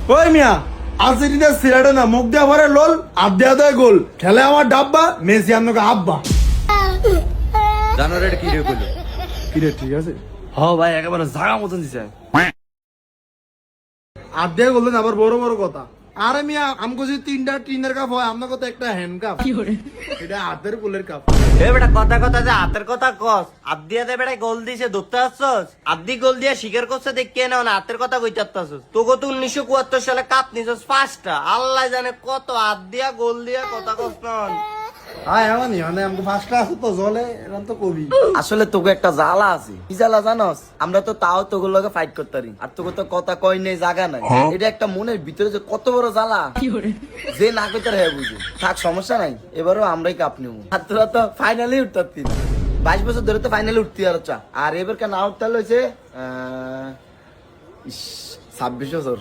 ওই মিয়া আর্জেন্টিনার সিরাটে না মুখ দেওয়া ভরে লোল আর দেওয়া দেয় গোল খেলে আমার ডাব্বা মেসি আপনাকে আব্বা জানোয়ার এটা কি রে কইলো? কিরে ঠিক আছে হ ভাই একেবারে জাগা মতন দিছে। আর দেওয়া গোল আবার বড় বড় কথা আরে মিয়া আমগো যদি তিনটা টিনের কাপ হয় আপনাকে তো একটা হ্যান্ড কাপ এটা হাতের গোলের কাপ এ বেটা কথা কথা যে হাতের কথা কস আদ্দিয়া দে বেটা গোল দিছে ধরতে আসছস আদ্দি গোল দিয়া স্বীকার করছে দেখে নাও না হাতের কথা কইতে আসছস তোকে তো 1974 সালে কাপ নিছস পাঁচটা আল্লাহ জানে কত আদ্দিয়া গোল দিয়া কথা কস নন হ্যাঁ এমনই মানে আমাকে ফার্স্টটা আছে তো জলে এরকম তো কবি আসলে তোকে একটা জ্বালা আছে। কি জ্বালা জানোস? আমরা তো তাও তোগুর লগে ফাইট করতে পারি, আর তোকে তো কথা কই নেই, জায়গা নাই। এটা একটা মনের ভিতরে যে কত বড় জ্বালা, যে না কইতে হ্যাঁ বুঝে থাক, সমস্যা নাই। এবারও আমরাই কাপ নেবো। আর তোরা তো ফাইনালি উঠতে পারতি না, 22 বছর ধরে তো ফাইনালি উঠতে আর চা, আর এবার কেন আউট তাহলে হয়েছে 26 বছর।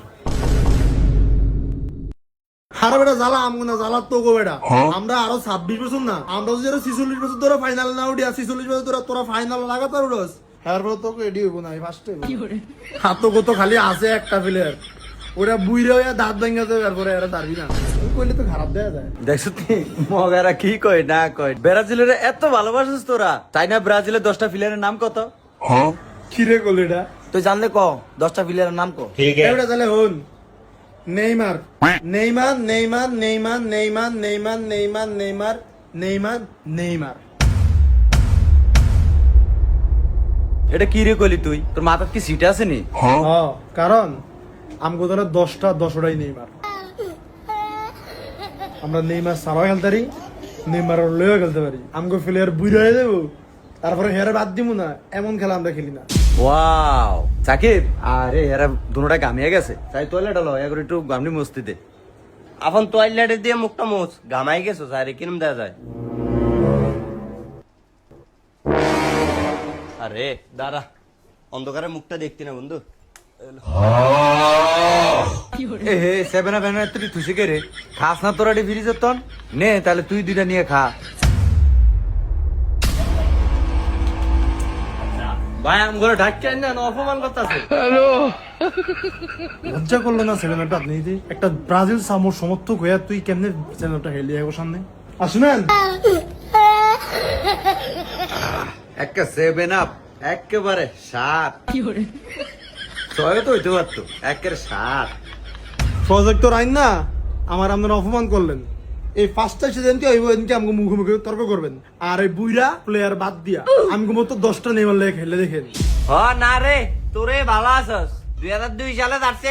আরে বেটা জ্বালা আমগো না জ্বালা তো গো বেটা আমরা আরো 26 বছর না আমরা যদি 46 বছর ধরে ফাইনাল না উঠি আর 46 বছর ধরে তোরা ফাইনাল লাগাতার উঠোস এরপর তো এডি হইব না ফার্স্টে হাত তো কত খালি আছে একটা প্লেয়ার ওরা বুইরা হইয়া দাঁত ভেঙে যাবে এরপরে এরা দাঁড়ি না কইলে তো খারাপ দেয়া যায় দেখছো তুই মগারা কি কয় না কয়। ব্রাজিলের এত ভালোবাসিস তোরা, তাই না? ব্রাজিলের 10টা প্লেয়ারের নাম কত? কিরে কল এটা তুই জানলে ক 10টা প্লেয়ারের নাম ক। এটা তাহলে হন Neymar Neymar Neymar Neymar Neymar Neymar Neymar Neymar Neymar Neymar এটা কি রে কইলি তুই? তোর মাথার কি সিট আছে নি? কারণ আমগো ধরো 10টাই নেইমার আমরা নেইমার সারাও খেলতে পারি নেইমার লয়েও খেলতে পারি আমগো প্লেয়ার বুইরা হয়ে যাবো তারপরে হেরে বাদ দিমু না এমন খেলা আমরা খেলি না ওয়াও সাকিব, আরে এরা দুটোটা গামিয়ে গেছে, তাই টয়লেট হলো একবার একটু গামনি মস্তি দে। এখন টয়লেটে দিয়ে মুখটা মোছ ঘামাই গেছো আরে কিরম দেয়া যায় আরে দাঁড়া অন্ধকারে মুখটা দেখতি না বন্ধু এ হে 7 এর তুই থুসি কে রে? খাস না তোরা ফ্রিজের তন নে, তাহলে তুই দুইটা নিয়ে খা। ভাই আম ঘরে ঢাকি আন না অপমান করতেছে লজ্জা করলো না সেভেনটা আপনি যে একটা ব্রাজিল সামোর সমর্থক হইয়া তুই কেমনে সেভেনটা হেলি যাবো সামনে আসুনেন একটা 7 আপ একেবারে 7 ছয় তো হইতে পারতো, একের 7। প্রজেক্ট আইন না আমার আপনারা অপমান করলেন এই ফার্স্টটা সেদিনকে হইব এদিনকে আমাকে মুখোমুখি তর্ক করবেন আর এই বুইরা প্লেয়ার বাদ দিয়া আমাকে মতো 10টা নেইমার লেগে খেলে দেখেন হ না রে তোরে ভালো আছস 2002 সালে জার্সি